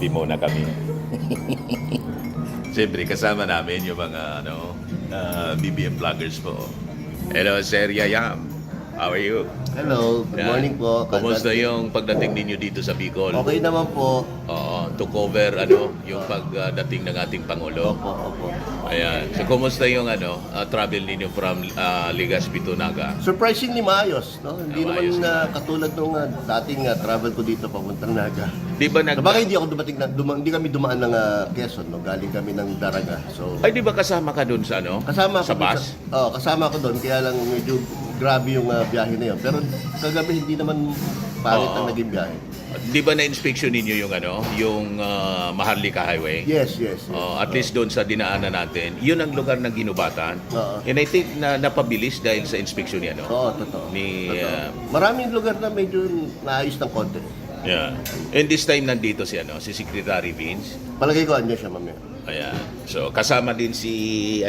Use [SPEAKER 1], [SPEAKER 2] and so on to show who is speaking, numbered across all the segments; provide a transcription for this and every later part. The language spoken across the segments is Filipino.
[SPEAKER 1] Kape muna kami. Siyempre, kasama namin yung mga BBM vloggers po. Hello, Sir Yayam. How are you?
[SPEAKER 2] Hello, good
[SPEAKER 1] Yan.
[SPEAKER 2] morning po.
[SPEAKER 1] Kumusta yung pagdating ninyo dito sa Bicol?
[SPEAKER 2] Okay naman po.
[SPEAKER 1] Oo, to cover yung pagdating ng ating Pangulo.
[SPEAKER 2] Opo.
[SPEAKER 1] Ayan. So, kumusta yung travel ninyo from Legazpi to Naga?
[SPEAKER 2] Surprisingly maayos, no? Hindi
[SPEAKER 1] Maayos
[SPEAKER 2] naman katulad nung dating travel ko dito papuntang Naga.
[SPEAKER 1] Di ba
[SPEAKER 2] Sabagay hindi ako hindi kami dumaan ng Quezon, no? Galing kami ng Daraga. So
[SPEAKER 1] Ay, di ba kasama ka dun sa
[SPEAKER 2] kasama
[SPEAKER 1] sa
[SPEAKER 2] ako
[SPEAKER 1] bus?
[SPEAKER 2] kasama ko doon, kaya lang medyo grabe yung biyahe na yun. Pero kagabi hindi naman pangit ang naging biyahe.
[SPEAKER 1] Di ba na-inspection ninyo yung Maharlika Highway?
[SPEAKER 2] Yes.
[SPEAKER 1] At least doon sa dinaanan natin, yun ang lugar ng ginubatan.
[SPEAKER 2] Oo.
[SPEAKER 1] And I think na napabilis dahil sa inspection niya, no?
[SPEAKER 2] Oo, totoo.
[SPEAKER 1] Ni,
[SPEAKER 2] Maraming lugar na medyo naayos ng konti.
[SPEAKER 1] Yeah. And this time nandito si Secretary Vince.
[SPEAKER 2] Palagay ko andyan siya mamaya.
[SPEAKER 1] Ayan. So kasama din si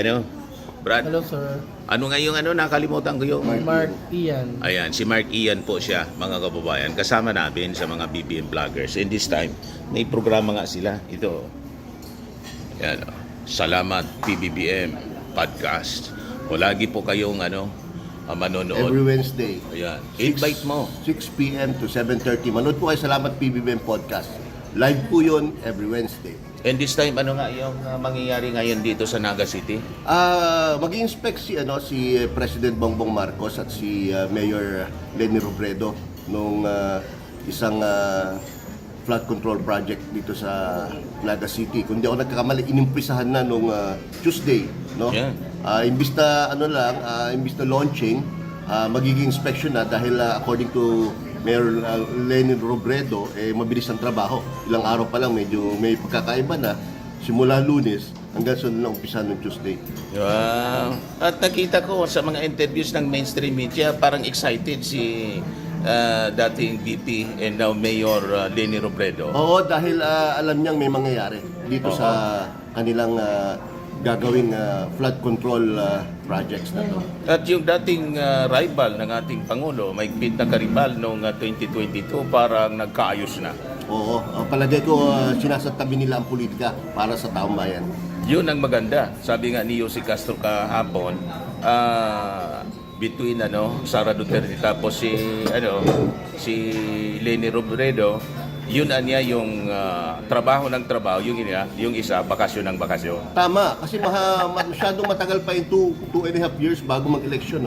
[SPEAKER 1] Brad.
[SPEAKER 3] Hello, sir.
[SPEAKER 1] Ano nga yung nakalimutan ko yung
[SPEAKER 3] Mark Ian.
[SPEAKER 1] Ayan, si Mark Ian po siya, mga kababayan. Kasama namin sa mga BBM vloggers. And this time, may programa nga sila. Ito. Ayan. Salamat PBBM Podcast. O lagi po kayong manonood.
[SPEAKER 2] Every Wednesday.
[SPEAKER 1] Ayan. Invite mo.
[SPEAKER 2] 6 p.m. to 7:30. Manood po kayo Salamat PBBM Podcast. Live po yun every Wednesday.
[SPEAKER 1] And this time, ano nga yung mangyayari ngayon dito sa Naga City?
[SPEAKER 2] Mag-inspect si President Bongbong Marcos at si Mayor Leni Robredo nung isang flood control project dito sa Naga City. Kung di ako nagkakamali, inimpisahan na nung Tuesday, no?
[SPEAKER 1] Yeah.
[SPEAKER 2] Imbis na launching, magiging inspection na dahil according to Mayor Leni Robredo, mabilis ang trabaho. Ilang araw pa lang medyo may pagkakaiba na simula Lunes hanggang sunod na umpisa ng Tuesday.
[SPEAKER 1] Wow. At nakita ko sa mga interviews ng mainstream media, parang excited si dating VP and now Mayor Leni Robredo.
[SPEAKER 2] Oo, dahil alam niyang may mangyayari dito sa kanilang gagawing flood control projects na to.
[SPEAKER 1] At yung dating rival ng ating Pangulo, maigpit na karibal noong 2022, parang nagkaayos na.
[SPEAKER 2] Oo, palagay ko sinasantabi nila ang politika para sa taong bayan.
[SPEAKER 1] Yun ang maganda. Sabi nga ni Jose Castro kahapon, between Sara Duterte tapos si Leni Robredo, yun niya yung trabaho ng trabaho, yung isa bakasyon ng bakasyon.
[SPEAKER 2] Tama, kasi masyadong matagal pa yung 2.5 years bago mag-eleksyon,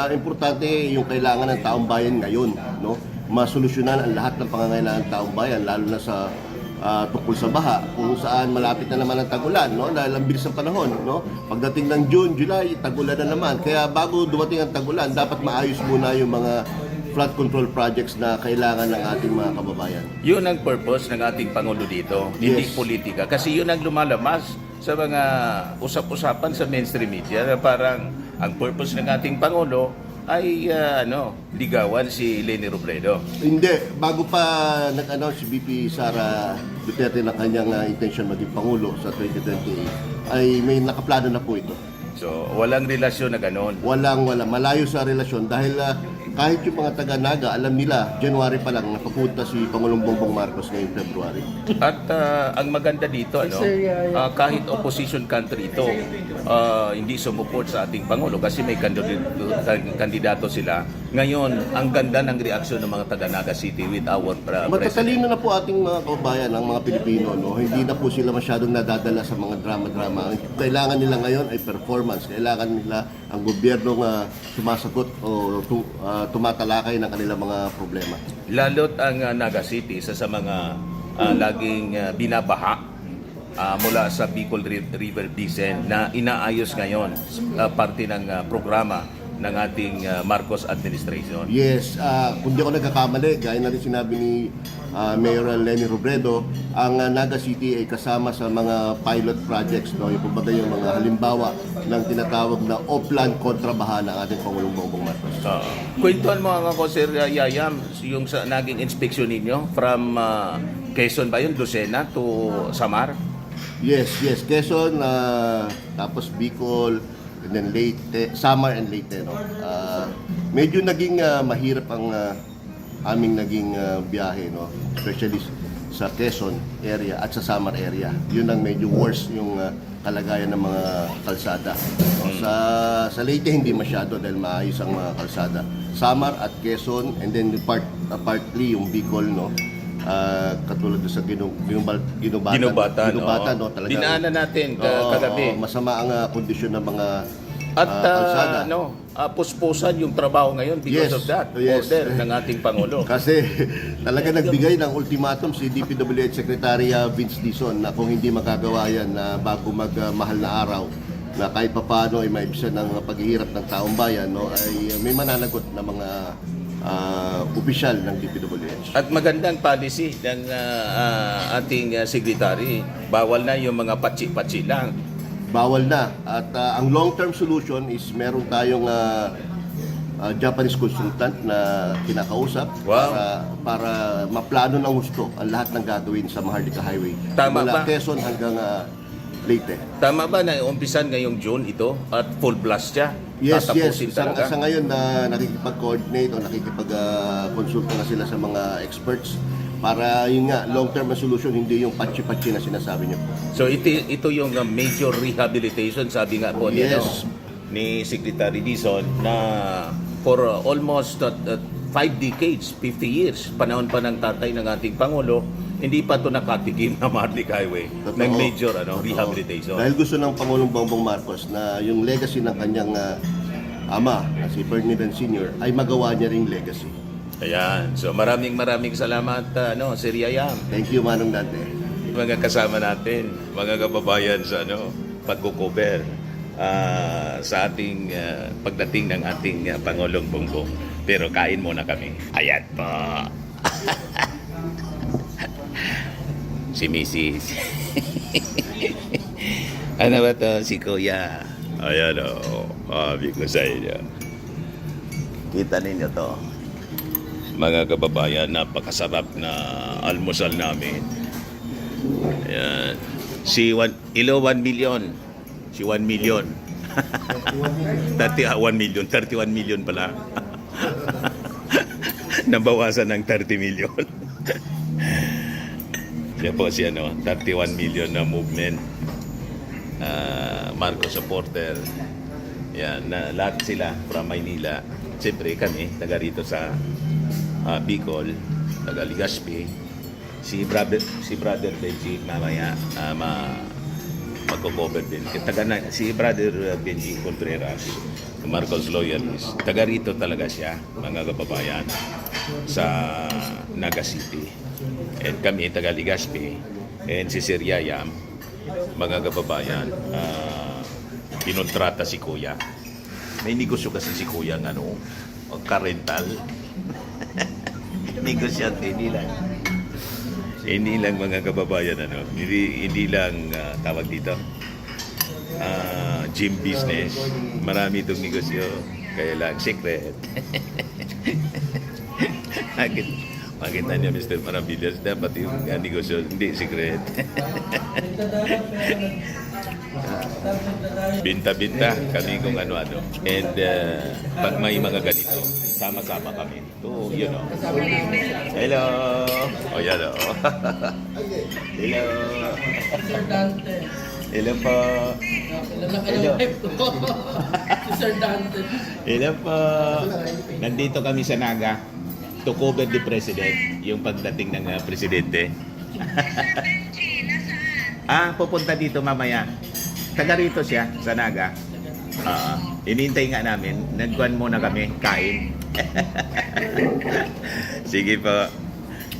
[SPEAKER 2] importante yung kailangan ng taong bayan ngayon, no? Masolusyonan ang lahat ng pangangailangan ng taong bayan, lalo na sa tungkol sa baha, kung saan malapit na naman ang tagulan, no? Dahil ang bilis ng panahon, no? Pagdating ng June, July, tagulan na naman. Kaya bago dumating ang tagulan, dapat maayos muna yung mga flood control projects na kailangan ng ating mga kababayan.
[SPEAKER 1] Yun ang purpose ng ating Pangulo dito, hindi
[SPEAKER 2] Yes.
[SPEAKER 1] politika. Kasi yun ang lumalabas sa mga usap-usapan sa mainstream media na parang ang purpose ng ating Pangulo ay ligawan si Leni Robredo.
[SPEAKER 2] Hindi, bago pa nag-announce si BP Sara Duterte na kanyang intention maging Pangulo sa 2028, ay may nakaplano na po ito.
[SPEAKER 1] So, walang relasyon na ganon.
[SPEAKER 2] Wala, malayo sa relasyon dahil kahit yung mga taga-Naga, alam nila, January pa lang, napapunta si Pangulong Bongbong Marcos ngayong February.
[SPEAKER 1] At ang maganda dito, kahit opposition country ito, hindi sumuport sa ating Pangulo kasi may kandidato sila. Ngayon, ang ganda ng reaksyon ng mga taga-Naga City with our president.
[SPEAKER 2] Matatalino na po ating mga kababayan, ang mga Pilipino, no? Hindi na po sila masyadong nadadala sa mga drama-drama. Ang kailangan nila ngayon ay performance. Kailangan nila ang gobyerno sumasagot o tumatalakay ng kanilang mga problema.
[SPEAKER 1] Lalo't ang Naga City, isa sa mga laging binabaha mula sa Bicol River Basin na inaayos ngayon parte ng programa ng ating Marcos administration.
[SPEAKER 2] Yes, kung di ako nagkakamali, gaya na rin sinabi ni Mayor Leni Robredo, ang Naga City ay kasama sa mga pilot projects, no? Yung kumbaga yung mga halimbawa ng tinatawag na Oplan kontrabaha ng ating Pangulong Bongbong Marcos.
[SPEAKER 1] Kwentuhan mo ako, Sir Yayam, yung sa naging inspeksyon ninyo from Quezon ba yun, Lucena to Samar?
[SPEAKER 2] Yes, Quezon, tapos Bicol, and then Leyte, Samar and Leyte, no? Medyo naging mahirap ang aming naging biyahe, no? Especially sa Quezon area at sa Samar area. Yun ang medyo worse yung kalagayan ng mga kalsada. Sa Leyte hindi masyado dahil maayos ang mga kalsada. Samar at Quezon, and then partly yung Bicol, no? Katulad doon sa Ginubatan, no? Talagang,
[SPEAKER 1] dinaanan natin kagabi.
[SPEAKER 2] masama ang kondisyon ng mga
[SPEAKER 1] At
[SPEAKER 2] kalsada.
[SPEAKER 1] puspusan yung trabaho ngayon because of that order ng ating Pangulo.
[SPEAKER 2] Kasi talaga nagbigay ng ultimatum si DPWH Secretary Vince Dizon na kung hindi makagawa yan na bago magmahal na araw, na kahit papaano ay maibsan ng paghihirap ng taong bayan, no, ay may mananagot na mga opisyal ng DPWH.
[SPEAKER 1] At magandang policy ng ating secretary. Bawal na yung mga patsi-patsi lang.
[SPEAKER 2] Bawal na. At ang long-term solution is meron tayong Japanese consultant na kinakausap para maplano ng gusto ang lahat ng gagawin sa Maharlika Highway.
[SPEAKER 1] Tama
[SPEAKER 2] mula
[SPEAKER 1] ba?
[SPEAKER 2] Quezon hanggang Leyte.
[SPEAKER 1] Tama ba na umpisan ngayong June ito at full blast siya?
[SPEAKER 2] Yes.
[SPEAKER 1] Tatapusin talaga?
[SPEAKER 2] Sa ngayon na nakikipag-coordinate o nakikipag-consulta na sila sa mga experts para yun nga, long-term na solution, hindi yung patsi-patsi na sinasabi niyo po.
[SPEAKER 1] So ito yung major rehabilitation, sabi nga po
[SPEAKER 2] Yes.
[SPEAKER 1] ni Secretary Dizon, na for almost 5 decades, 50 years, panahon pa ng tatay ng ating Pangulo, hindi pa ito nakatikim na Maharlika Highway
[SPEAKER 2] Totoo.
[SPEAKER 1] ng major
[SPEAKER 2] Totoo.
[SPEAKER 1] rehabilitation.
[SPEAKER 2] Dahil gusto ng Pangulong Bongbong Marcos na yung legacy ng kanyang ama, na si Ferdinand Sr., ay magawa niya ring legacy.
[SPEAKER 1] Ayan. So maraming salamat, Sir Yayam.
[SPEAKER 2] Thank you, Manong Dante.
[SPEAKER 1] Mga kasama natin, mga kababayan sa pagko-cover sa ating pagdating ng ating Pangulong Bongbong. Pero kain muna kami. Ayan po. Si Mrs. Ano ba to? Si Kuya. Ayan o. Sabi ko sa inyo. Kita ninyo to. Mga kababayan, napakasarap na almusal namin. Ayan. Ilo 1 million. Si 1 million. 31 million pala. Nabawasan ng 30 million. Siya po si 31 million na movement. Marcos supporter. Yan, lahat sila from Maynila. Siyempre kami, taga rito sa Bicol, taga Legazpi. Si brother Benji mamaya magko-cover din. Si brother Benji Contreras, Marcos loyalist. Taga rito talaga siya, mga kababayan, sa Naga City. And kami taga Legazpi. And si Sir Yayam, mga kababayan, kinontrata si Kuya. May negosyo kasi si Kuya ng ka-rental. Negosyante, hindi lang mga kababayan, hindi lang tawag dito, gym business. Marami itong negosyo, kaya lang secret. Makita niyo, Mr. Maravillas, dapat yung negosyo, hindi secret. Binta-binta kami kung ano-ano. And pag may mga ganito, sama-sama kami. To, Hello! O, yan o. Hello!
[SPEAKER 3] Sir Dante.
[SPEAKER 1] Hello po!
[SPEAKER 3] Lalaki ng wife ko. Si Sir Dante.
[SPEAKER 1] Hello po! Nandito kami sa Naga to cover the president, yung pagdating ng presidente. Pupunta dito mamaya. Taga rito siya, sa Naga. Inintay nga namin, nagkuhan muna kami, kain. Sige po,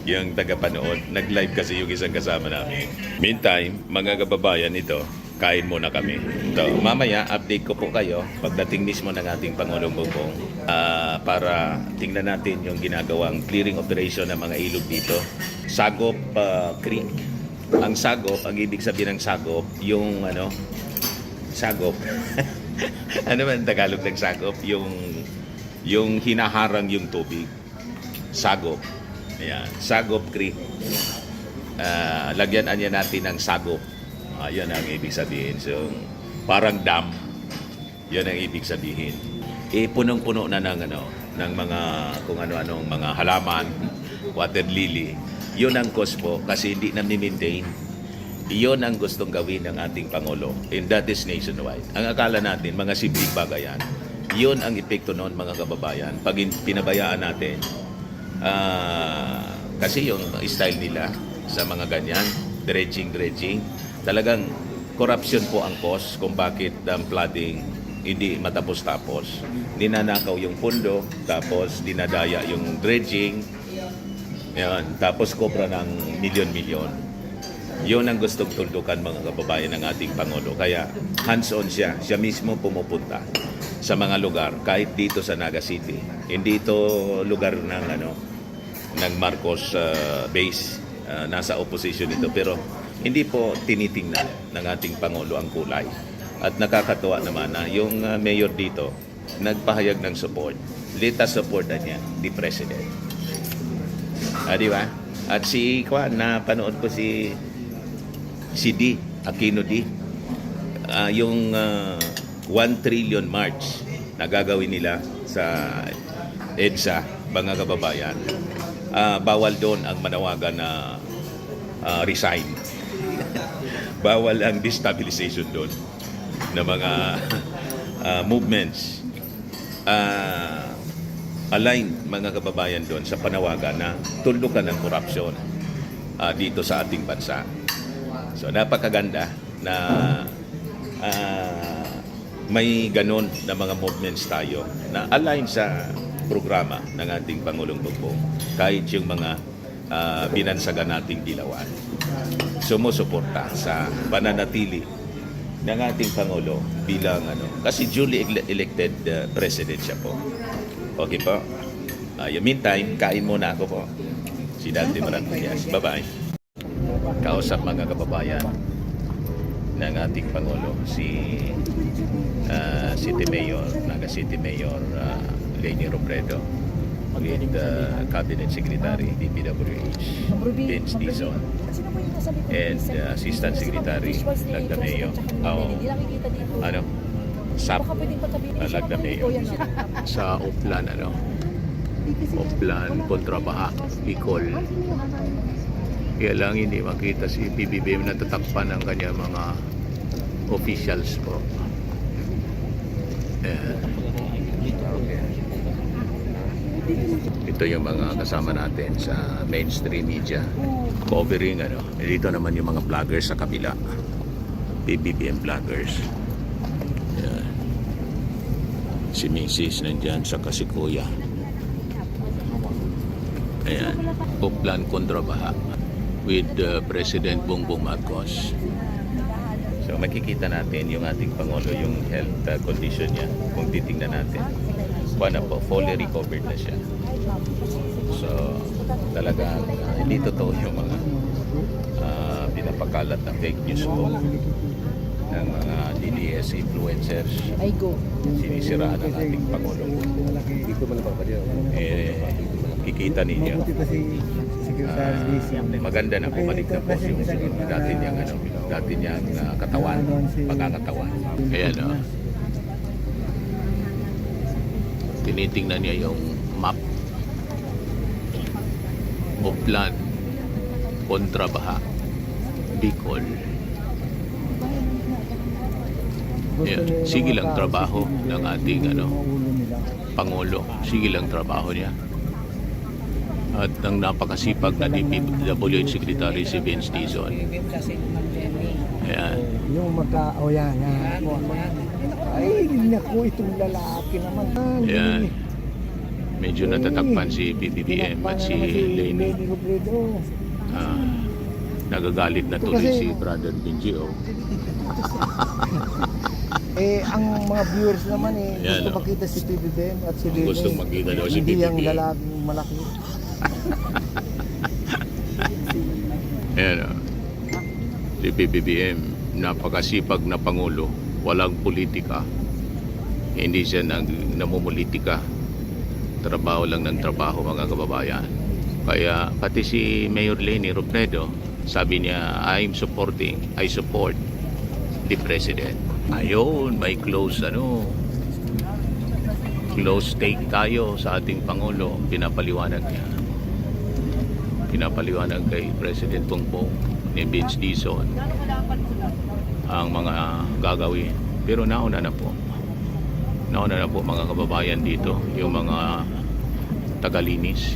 [SPEAKER 1] yung tagapanood, nag-live kasi yung isang kasama namin. Meantime, mga kababayan, ito, kain muna kami. So, mamaya, update ko po kayo pagdating mismo ng ating Pangulong Bongbong para tingnan natin yung ginagawang clearing operation ng mga ilog dito. Sagop Creek. Ang sagop, ang ibig sabihin ng sagop, yung sagop. Ano ba ang Tagalog ng sagop? Yung hinaharang yung tubig. Sagop. Ayan, Sagop Creek. Lagyan natin ng sagop. Yan ang ibig sabihin. So, parang dam. Yan ang ibig sabihin. Punong-puno na ng mga kung ano-anong mga halaman, water lily. Yun ang cause po kasi hindi na maintain. Iyon ang gustong gawin ng ating Pangulo, and that is nationwide. Ang akala natin, mga simpleng bagay yan, yun ang epekto noon, mga kababayan. Pag pinabayaan natin, kasi yung style nila sa mga ganyan, dredging, talagang corruption po ang cause kung bakit ang flooding hindi matapos-tapos. Ninanakaw yung pundo, tapos dinadaya yung dredging, yan, tapos kobra ng milyon-milyon. Yun ang gustong tuldukan, mga kababayan, ng ating Pangulo. Kaya hands-on siya. Siya mismo pumupunta sa mga lugar, kahit dito sa Naga City. Hindi ito lugar ng Marcos base. Nasa opposition ito. Pero hindi po tinitingnan ng ating Pangulo ang kulay. At nakakatuwa naman na yung mayor dito nagpahayag ng support. Let us supportan niya, the President. Di ba? At si Kwan, napanood ko si D, Aquino D, yung 1 trillion march na gagawin nila sa EDSA, mga kababayan, bawal doon ang manawagan na resign. Bawal ang destabilization doon ng mga movements. Aligned, mga kababayan, doon sa panawagan na tuldukan ng korupsyon dito sa ating bansa. So napakaganda na may ganon na mga movements tayo na align sa programa ng ating Pangulong Bongbong, kahit yung mga binansagan nating dilawan. Sumusuporta sa pananatili ng ating Pangulo bilang kasi duly elected president siya po. Okay po. In meantime, kain muna ako po. Si Dante Marantillas. Bye-bye. Kausap, mga kababayan, ng ating Pangulo, si City Mayor, Naga City Mayor Leni Robredo, with Cabinet Secretary DPWH Vince Dizon, and Assistant Secretary Lagdameo. SAP Lagdameo sa Oplan, Oplan Kontrabaha, Bicol. Kaya lang hindi makita si PBBM na tatakpan ng kanyang mga officials po. Ito yung mga kasama natin sa mainstream media covering dito naman yung mga vloggers sa kabila, PBBM vloggers. Yan. Si Mrs. nandyan sa si Kuya. Ayan, Oplan Kontrabaha with President Bongbong Marcos. So makikita natin yung ating Pangulo, yung health condition niya. Kung titingnan natin, po, fully recovered na siya. So talaga hindi totoo yung mga pinapakalat na fake news po ng mga DDS influencers. Sinisiraan ng ating Pangulo. Kikita ninyo. Maganda na bumalik na po yung dati niyang katawan, pagkakatawan. Ayan, tinitingnan niya yung map. Oplan Kontrabaha, Bicol. Ayan. Sige lang trabaho ng ating Pangulo. Sige lang trabaho niya. At ang napakasipag na DPWH Secretary si Vince Dizon. Ayan.
[SPEAKER 4] Yung yan. Ay, naku, itong lalaki naman.
[SPEAKER 1] Ayan. Medyo natatakpan si PBBM at si Leni. Nagagalit na tuloy si Brother Benjio.
[SPEAKER 4] Ang mga viewers naman
[SPEAKER 1] Yan,
[SPEAKER 4] gusto makita si PBBM at si Leni.
[SPEAKER 1] Gustong makita daw si
[SPEAKER 4] Hindi yung
[SPEAKER 1] PBBM.
[SPEAKER 4] lalaking malaki.
[SPEAKER 1] Ayan, si PBBM, napakasipag na Pangulo, walang politika, hindi siya namumulitika, trabaho lang ng trabaho, mga kababayan. Kaya pati si Mayor Leni Robredo, sabi niya, I support the President. Ayun, may close take tayo sa ating Pangulo, pinapaliwanag niya. pinapaliwanag kay President Bongbong ni Vince Dizon ang mga gagawin. Pero nauna na po mga kababayan dito, yung mga tagalinis.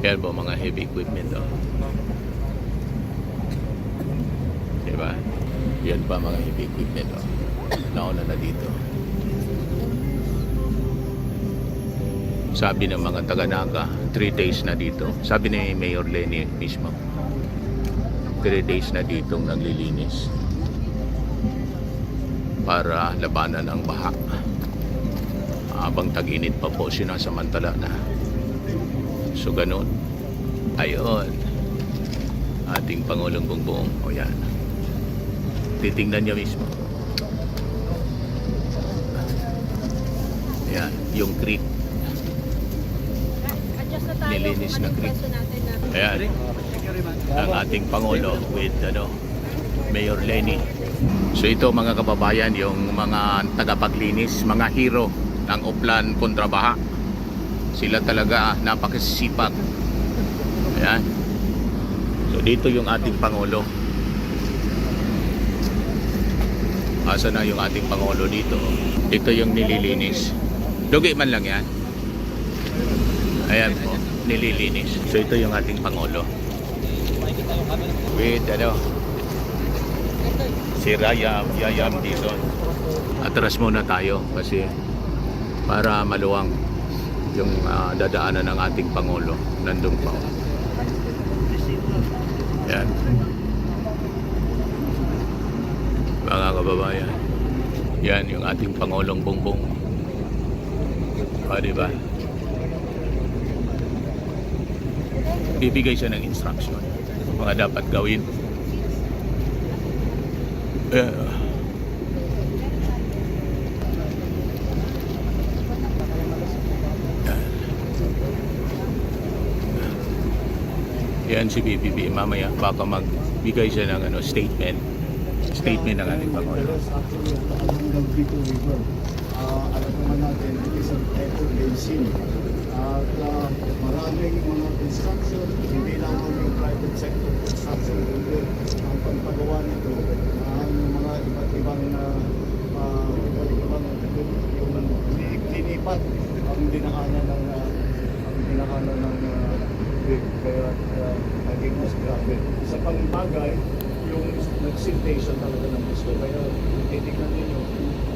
[SPEAKER 1] Yan po mga heavy equipment. Oh. Diba? Yan pa mga heavy equipment. Oh. Nauna na dito. Sabi ng mga taga-Naga, 3 days na dito. Sabi ni Mayor Lenny mismo, 3 days na ditong naglilinis para labanan ang baha. Habang tag-init pa po, sinasamantala na. So ganun. Ayun. Ating Pangulong Bongbong. O yan. Titingnan niya mismo. Yan. Yung creek. Nilinis na creek. Ayan. Ang ating Pangulo with Mayor Lenny. So ito mga kababayan, yung mga tagapaglinis, mga hero ng Uplan kontra baha. Sila talaga napakasipag. Ayan. So dito yung ating Pangulo. Asa na yung ating Pangulo dito? Ito yung nililinis. Dugi man lang yan. Ayan po, nililinis. So ito yung ating Pangulo. With si Yayam dito. Atras muna tayo kasi para maluwang yung dadaanan ng ating Pangulo. Nandun pa. Yan. Mga kababayan. Yan yung ating Pangulong Bongbong. Diba? Bibigay siya ng instruction. Mga dapat gawin. Yan si BBB. Mamaya baka magbigay siya ng statement ng ating Pangulo.
[SPEAKER 5] Alam naman natin, it is an effort basin. At maraming mga construction, hindi lang yung private sector construction, kundi ang pagpagawa nito, ang mga iba't ibang linipat ang dinakanan ng tubig. Kaya naging mas grabe. Sa pangbagay, yung nag-siltation talaga ng gusto. Kaya titignan ninyo,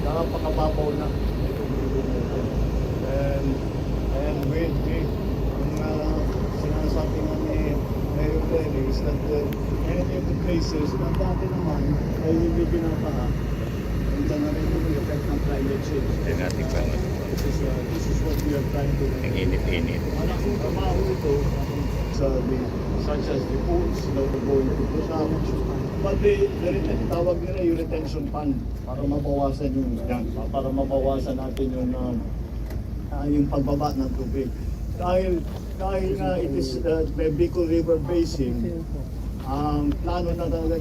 [SPEAKER 5] napakababaw na itong lugar na ito. And with ang sinasabi nga ni Mayor Lenny is that many of the places na dati naman ay hindi binabaha. Nandiyan na rin yung effect ng climate change.
[SPEAKER 1] Yan ating Pangulo.
[SPEAKER 5] This is what we are trying to do.
[SPEAKER 1] Ang init-init.
[SPEAKER 5] Ang aking trabaho ito, such as the foods that we're going to put out. But tawag nila yung retention fund para mabawasan yung yan, para mabawasan natin yung pagbaba ng tubig. Dahil nga it is the Bicol River Basin, ang plano na talaga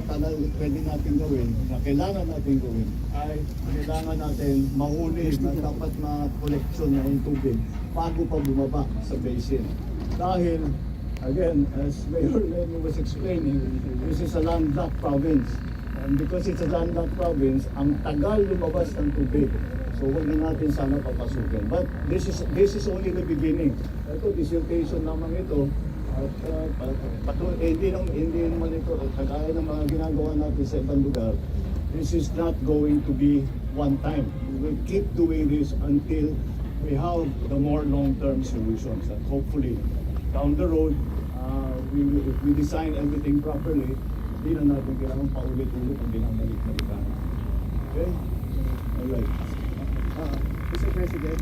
[SPEAKER 5] pwede natin gawin, na kailangan natin gawin, ay kailangan natin mahuli na dapat na koleksyon na yung tubig bago pa bumaba sa basin. Dahil again, as Mayor Lenny was explaining, this is a landlocked province. And because it's a landlocked province, ang tagal lumabas ng tubig. So huwag na natin sana papasukin. But this is only the beginning. Ito, dissertation naman ito. At hindi naman ito, kagaya ng mga ginagawa natin sa ibang lugar, this is not going to be one time. We will keep doing this until we have the more long-term solutions. And hopefully, down the road, if we design everything properly, hindi na natin kailangan paulit-ulit ang binabalik-balikan. Okay? Alright.
[SPEAKER 4] Mr. President,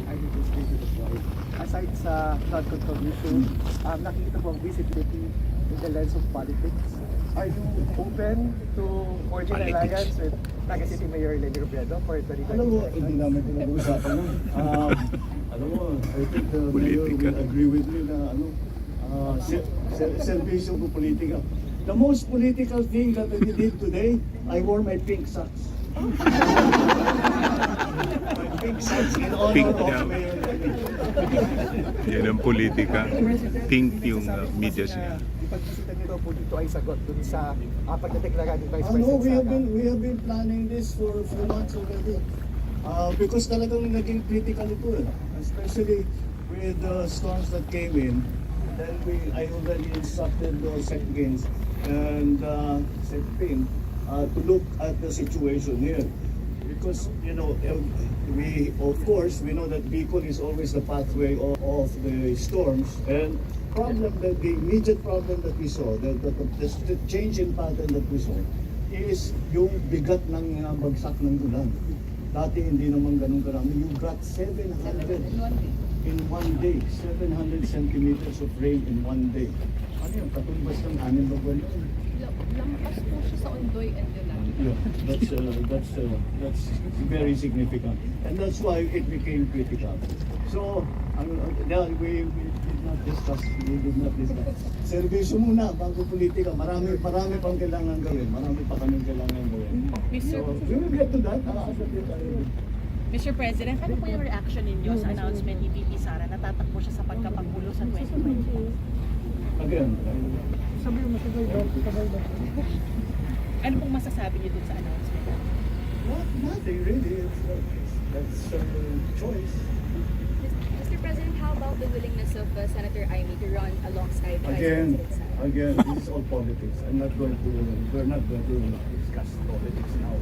[SPEAKER 4] I need to speak to the point. Aside sa flood control issue, nakikita po ang visibility in the lens of politics. Are you open to forging an alliance with Naga City Mayor Lenny Robredo for 2025?
[SPEAKER 5] Alam mo, hindi namin pinag-uusapan yun. Alam mo, I think the mayor will agree with me na servisyo ko politika. The most political thing that I did today, I wore my pink socks. Big sets in honor
[SPEAKER 1] Pink
[SPEAKER 5] of
[SPEAKER 1] daw.
[SPEAKER 5] Mayor Lenny.
[SPEAKER 1] Yan ang politika. Pink yung media siya.
[SPEAKER 4] Ipagbisita niyo daw po dito ay sagot dun sa pagdedeklara ni Vice
[SPEAKER 5] No,
[SPEAKER 4] President Sara.
[SPEAKER 5] we have been planning this for months already. Because talagang naging critical ito eh. Especially with the storms that came in. Then I already instructed the SecGains and SecPing to look at the situation here. Because, you know, we know that Bicol is always the pathway of the storms. And the immediate problem that we saw, the change in pattern that we saw, is yung bigat ng bagsak ng ulan. Dati hindi naman ganun karami. You got 700 in one day, 700 centimeters of rain in one day. Ano yun? Katumbas ng 6 na buwan yun.
[SPEAKER 6] Lampas po siya sa Ondoy and Yolan.
[SPEAKER 5] Yeah, that's very significant, and that's why it became critical. So, we did not discuss. Servisyo muna bago politika. Marami pang kailangan gawin. Marami pa kaming kailangan gawin. So, we will get to that.
[SPEAKER 6] Mr. President, ano po yung reaction ninyo sa announcement ni VP Sara na tatakbo siya sa pagkapangulo sa 2020?
[SPEAKER 5] Again,
[SPEAKER 6] Ano pong masasabi niyo dun sa announcement?
[SPEAKER 5] nothing really. That's choice.
[SPEAKER 7] Mr. President, how about the willingness of Senator Amy to run alongside Vice
[SPEAKER 5] Again,
[SPEAKER 7] President Sara?
[SPEAKER 5] this is all politics. We're not going to discuss politics now.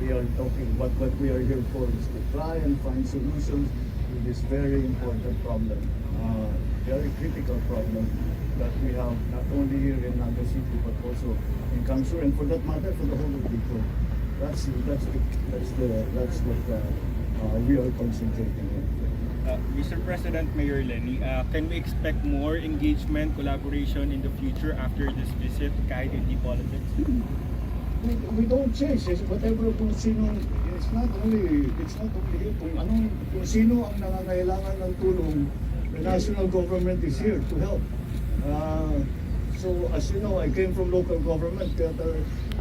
[SPEAKER 5] We are talking, what we are here for is to try and find solutions to this very important problem, very critical problem that we have not only here in Naga City but also in Kamsur, and for that matter, for the whole of Bicol. That's what we are concentrating on.
[SPEAKER 8] Mr. President, Mayor Lenny, can we expect more engagement, collaboration in the future after this visit, kahit hindi politics?
[SPEAKER 5] We don't change. It's whatever kung sino, it's not only here, kung sino ang nangangailangan ng tulong, the national government is here to help. So as you know, I came from local government, but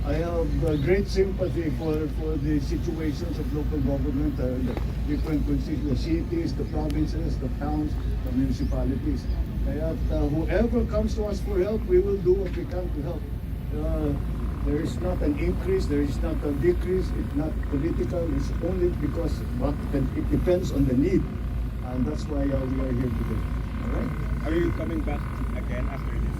[SPEAKER 5] I have great sympathy for the situations of local government, the different the cities, the provinces, the towns, the municipalities. Kaya whoever comes to us for help, we will do what we can to help. There is not an increase, there is not a decrease, it's not political, it's only because it depends on the need. And that's why we are here today. All right?
[SPEAKER 8] Are you coming back again after this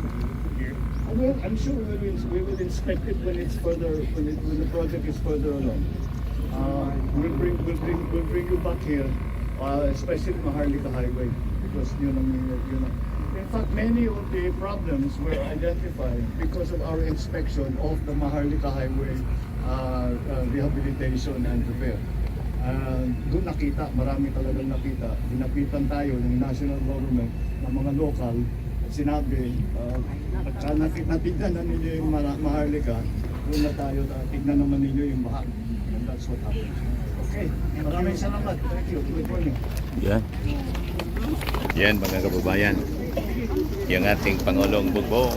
[SPEAKER 8] here?
[SPEAKER 5] Well, I'm sure we will inspect it when it's further, when the project is further along. We'll bring you back here, especially Maharlika Highway, because in fact, many of the problems were identified because of our inspection of the Maharlika Highway rehabilitation and repair. Doon nakita, marami talagang nakita. Dinapitan tayo ng national government, ng mga local, at sinabi, natignan na ninyo yung Maharlika, doon na tayo, tignan naman ninyo yung Mahal. And that's what happened. Okay, maraming salamat. Thank you. Good morning.
[SPEAKER 1] Yan. Yan mga kababayan. Yung ating Pangulong Bongbong.